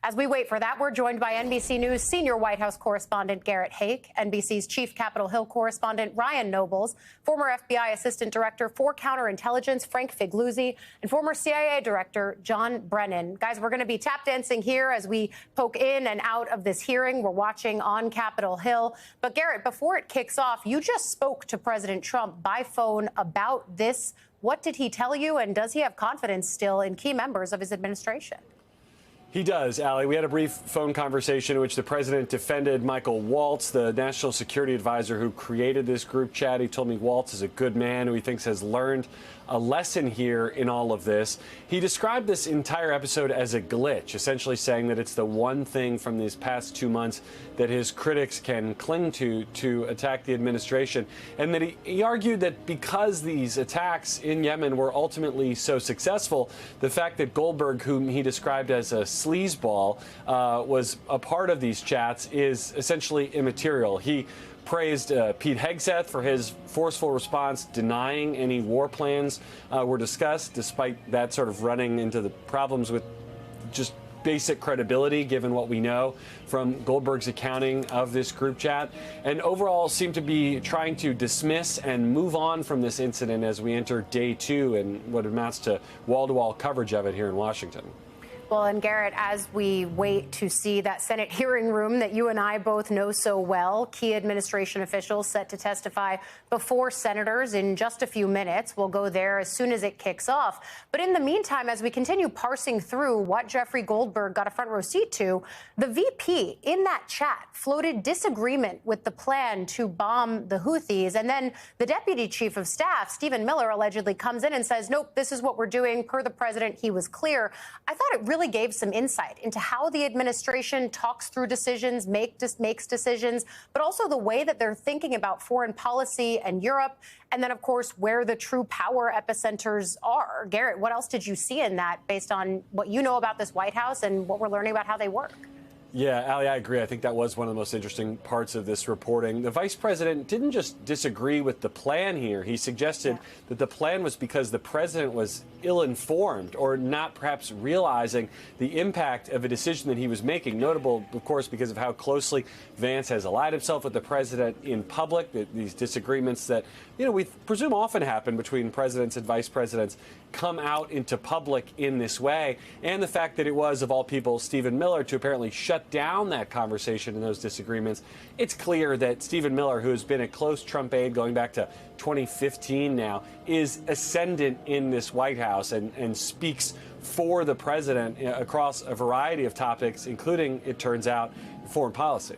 As we wait for that, we're joined by NBC News senior White House correspondent Garrett Haake, NBC's chief Capitol Hill correspondent Ryan Nobles, former FBI Assistant Director for Counterintelligence Frank Figliuzzi, and former CIA Director John Brennan. Guys, we're going to be tap dancing here as we poke in and out of this hearing we're watching on Capitol Hill. But Garrett, before it kicks off, you just spoke to President Trump by phone about this. What did he tell you, and does he have confidence still in key members of his administration? He does, Allie. We had a brief phone conversation in which the president defended Michael Waltz, the national security advisor who created this group chat. He told me Waltz is a good man who he thinks has learned a lesson here in all of this. He described this entire episode as a glitch, essentially saying that it's the one thing from these past 2 months that his critics can cling to attack the administration. And that he argued that because these attacks in Yemen were ultimately so successful, the fact that Goldberg, whom he described as a sleazeball, was a part of these chats is essentially immaterial. He praised Pete Hegseth for his forceful response, denying any war plans were discussed, despite that sort of running into the problems with just basic credibility, given what we know from Goldberg's accounting of this group chat, and overall seemed to be trying to dismiss and move on from this incident as we enter day 2 and what amounts to wall-to-wall coverage of it here in Washington. Well, and Garrett, as we wait to see that Senate hearing room that you and I both know so well, key administration officials set to testify before senators in just a few minutes. We'll go there as soon as it kicks off. But in the meantime, as we continue parsing through what Jeffrey Goldberg got a front row seat to, the VP in that chat floated disagreement with the plan to bomb the Houthis. And then the deputy chief of staff, Stephen Miller, allegedly comes in and says, nope, this is what we're doing. Per the president, he was clear. I thought it really gave some insight into how the administration talks through decisions, makes decisions, but also the way that they're thinking about foreign policy and Europe, and then, of course, where the true power epicenters are. Garrett, what else did you see in that based on what you know about this White House and what we're learning about how they work? Yeah, Allie, I agree. I think that was one of the most interesting parts of this reporting. The vice president didn't just disagree with the plan here. He suggested that the plan was because the president was ill-informed or not perhaps realizing the impact of a decision that he was making. Notable, of course, because of how closely Vance has allied himself with the president in public, these disagreements that, we presume often happen between presidents and vice presidents come out into public in this way, and the fact that it was, of all people, Stephen Miller to apparently shut down that conversation and those disagreements. It's clear that Stephen Miller, who has been a close Trump aide going back to 2015 now, is ascendant in this White House and speaks for the president across a variety of topics, including, it turns out, foreign policy.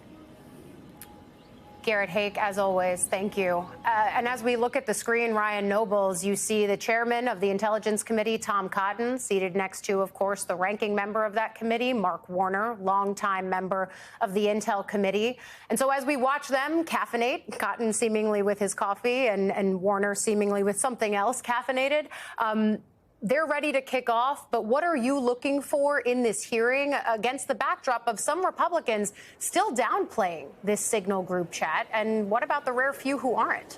Garrett Haake, as always, thank you. And as we look at the screen, Ryan Nobles, you see the chairman of the Intelligence Committee, Tom Cotton, seated next to, of course, the ranking member of that committee, Mark Warner, longtime member of the Intel Committee. And so as we watch them caffeinate, Cotton seemingly with his coffee and Warner seemingly with something else caffeinated, they're ready to kick off, but what are you looking for in this hearing against the backdrop of some Republicans still downplaying this Signal group chat? And what about the rare few who aren't?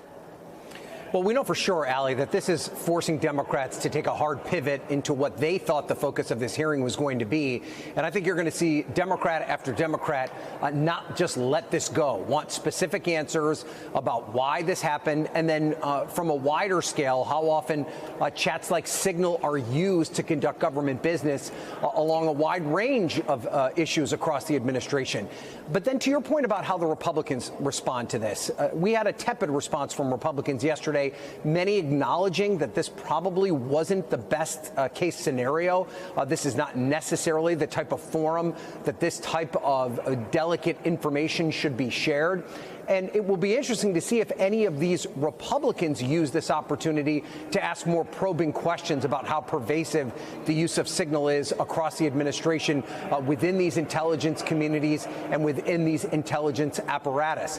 Well, we know for sure, Allie, that this is forcing Democrats to take a hard pivot into what they thought the focus of this hearing was going to be. And I think you're going to see Democrat after Democrat not just let this go, want specific answers about why this happened, and then from a wider scale, how often chats like Signal are used to conduct government business along a wide range of issues across the administration. But then to your point about how the Republicans respond to this, we had a tepid response from Republicans yesterday, many acknowledging that this probably wasn't the best case scenario. This is not necessarily the type of forum that this type of delicate information should be shared. And it will be interesting to see if any of these Republicans use this opportunity to ask more probing questions about how pervasive the use of Signal is across the administration, within these intelligence communities and within these intelligence apparatus.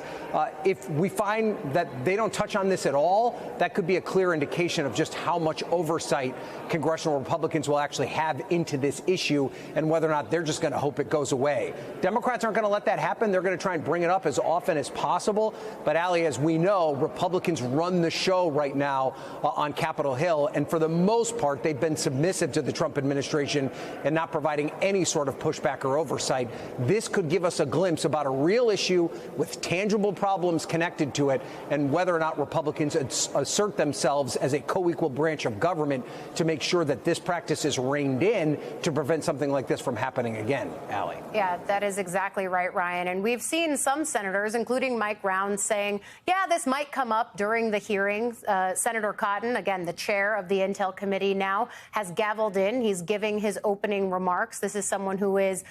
If we find that they don't touch on this at all, that could be a clear indication of just how much oversight congressional Republicans will actually have into this issue and whether or not they're just going to hope it goes away. Democrats aren't going to let that happen. They're going to try and bring it up as often as possible. possible. But, Ali, as we know, Republicans run the show right now on Capitol Hill. And for the most part, they've been submissive to the Trump administration and not providing any sort of pushback or oversight. This could give us a glimpse about a real issue with tangible problems connected to it and whether or not Republicans assert themselves as a co-equal branch of government to make sure that this practice is reined in to prevent something like this from happening again, Ali. Yeah, that is exactly right, Ryan. And we've seen some senators, including Mike Rounds, saying, yeah, this might come up during the hearings. Senator Cotton, again, the chair of the Intel Committee now, has gavelled in. He's giving his opening remarks. This is someone who is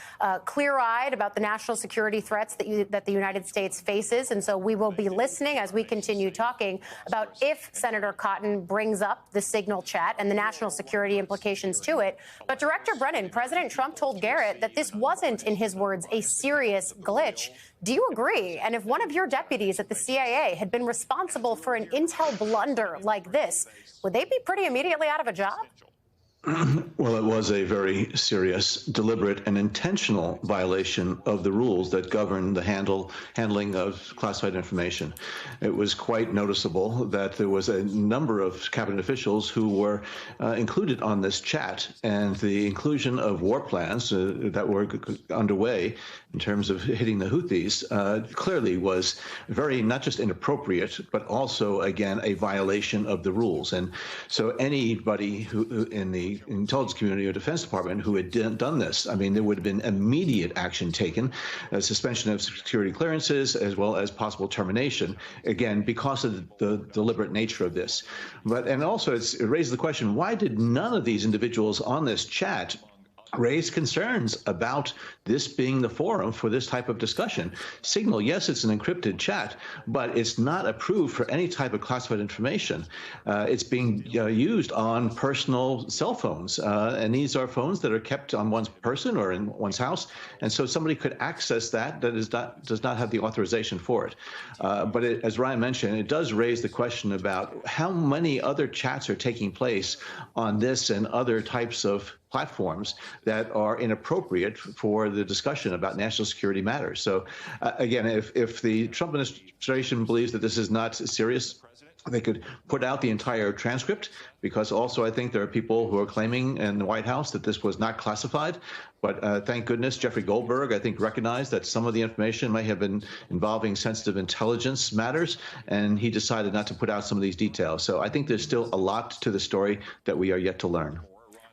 clear-eyed about the national security threats that the United States faces. And so we will be listening as we continue talking about if Senator Cotton brings up the Signal chat and the national security implications to it. But Director Brennan, President Trump told Garrett that this wasn't, in his words, a serious glitch. Do you agree? And if one of your deputies at the CIA had been responsible for an intel blunder like this, would they be pretty immediately out of a job? Well, it was a very serious, deliberate, and intentional violation of the rules that govern the handling of classified information. It was quite noticeable that there was a number of cabinet officials who were included on this chat, and the inclusion of war plans that were underway in terms of hitting the Houthis clearly was very, not just inappropriate, but also, again, a violation of the rules. And so anybody who in the intelligence community or Defense Department who had done this, I mean, there would have been immediate action taken, suspension of security clearances, as well as possible termination, again, because of the deliberate nature of this. And also it raises the question, why did none of these individuals on this chat raise concerns about this being the forum for this type of discussion? Signal, yes, it's an encrypted chat, but it's not approved for any type of classified information. It's being used on personal cell phones, and these are phones that are kept on one's person or in one's house, and so somebody could access that does not have the authorization for it. But as Ryan mentioned, it does raise the question about how many other chats are taking place on this and other types of platforms that are inappropriate for the discussion about national security matters. So, again, if the Trump administration believes that this is not serious, they could put out the entire transcript, because also I think there are people who are claiming in the White House that this was not classified. But thank goodness Jeffrey Goldberg, I think, recognized that some of the information may have been involving sensitive intelligence matters, and he decided not to put out some of these details. So I think there's still a lot to the story that we are yet to learn.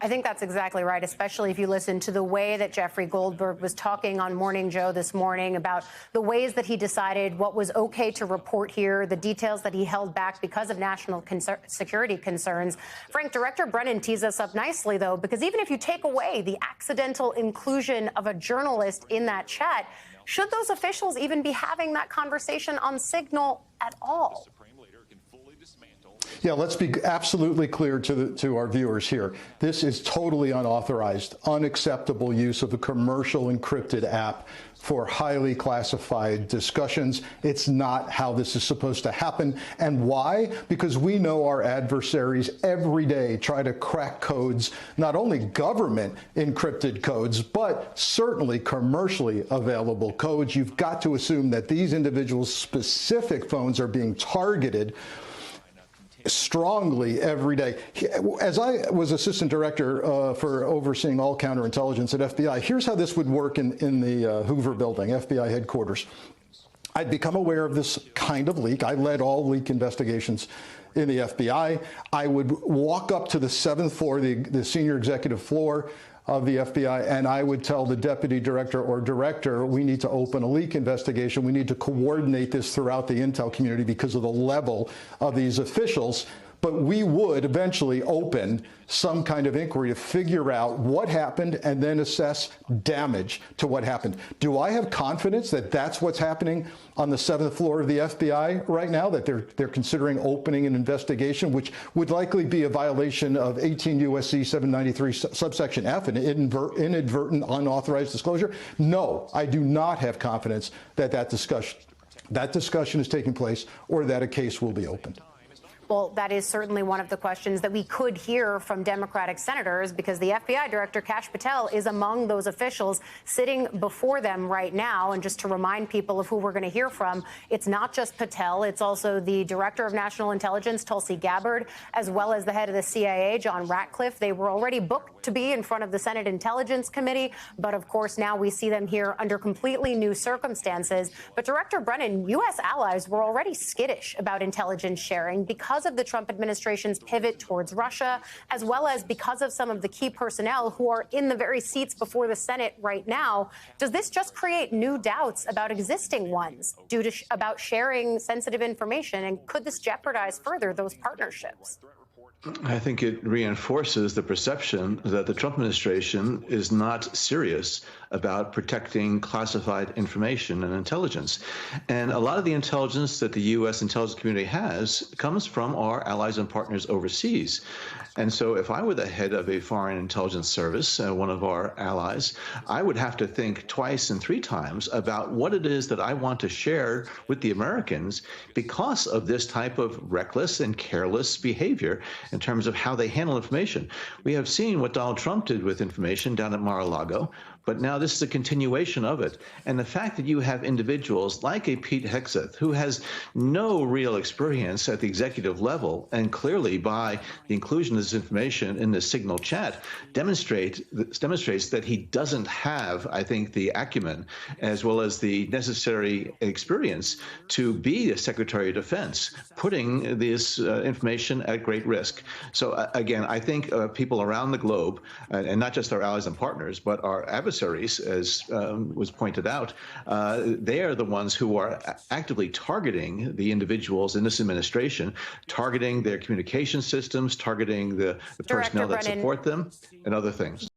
I think that's exactly right, especially if you listen to the way that Jeffrey Goldberg was talking on Morning Joe this morning about the ways that he decided what was okay to report here, the details that he held back because of national security concerns. Frank, Director Brennan tees us up nicely, though, because even if you take away the accidental inclusion of a journalist in that chat, should those officials even be having that conversation on Signal at all? Yeah, let's be absolutely clear to our viewers here. This is totally unauthorized, unacceptable use of a commercial encrypted app for highly classified discussions. It's not how this is supposed to happen. And why? Because we know our adversaries every day try to crack codes, not only government encrypted codes, but certainly commercially available codes. You've got to assume that these individuals' specific phones are being targeted strongly every day. As I was assistant director for overseeing all counterintelligence at FBI, here's how this would work in the Hoover building, FBI headquarters. I'd become aware of this kind of leak. I led all leak investigations in the FBI. I would walk up to the 7th floor, the senior executive floor of the FBI, and I would tell the deputy director or director, we need to open a leak investigation. We need to coordinate this throughout the intel community because of the level of these officials. But we would eventually open some kind of inquiry to figure out what happened and then assess damage to what happened. Do I have confidence that that's what's happening on the 7th floor of the FBI right now, that they're considering opening an investigation, which would likely be a violation of 18 U.S.C. 793 subsection F, an inadvertent unauthorized disclosure? No, I do not have confidence that that discussion is taking place or that a case will be opened. Well, that is certainly one of the questions that we could hear from Democratic senators, because the FBI director, Kash Patel, is among those officials sitting before them right now. And just to remind people of who we're going to hear from, it's not just Patel. It's also the director of national intelligence, Tulsi Gabbard, as well as the head of the CIA, John Ratcliffe. They were already booked to be in front of the Senate Intelligence Committee. But of course, now we see them here under completely new circumstances. But Director Brennan, U.S. allies were already skittish about intelligence sharing because of the Trump administration's pivot towards Russia, as well as because of some of the key personnel who are in the very seats before the Senate right now. Does this just create new doubts about existing ones about sharing sensitive information? And could this jeopardize further those partnerships? I think it reinforces the perception that the Trump administration is not serious about protecting classified information and intelligence. And a lot of the intelligence that the U.S. intelligence community has comes from our allies and partners overseas. And so if I were the head of a foreign intelligence service, one of our allies, I would have to think twice and three times about what it is that I want to share with the Americans because of this type of reckless and careless behavior in terms of how they handle information. We have seen what Donald Trump did with information down at Mar-a-Lago, but now this is a continuation of it. And the fact that you have individuals like a Pete Hegseth, who has no real experience at the executive level, and clearly by the inclusion of this information in the Signal chat demonstrates that he doesn't have, I think, the acumen as well as the necessary experience to be a Secretary of Defense, putting this information at great risk. So again, I think people around the globe, and not just our allies and partners, but our adversaries, as was pointed out, they are the ones who are actively targeting the individuals in this administration, targeting their communication systems, targeting the personnel that support them, and other things.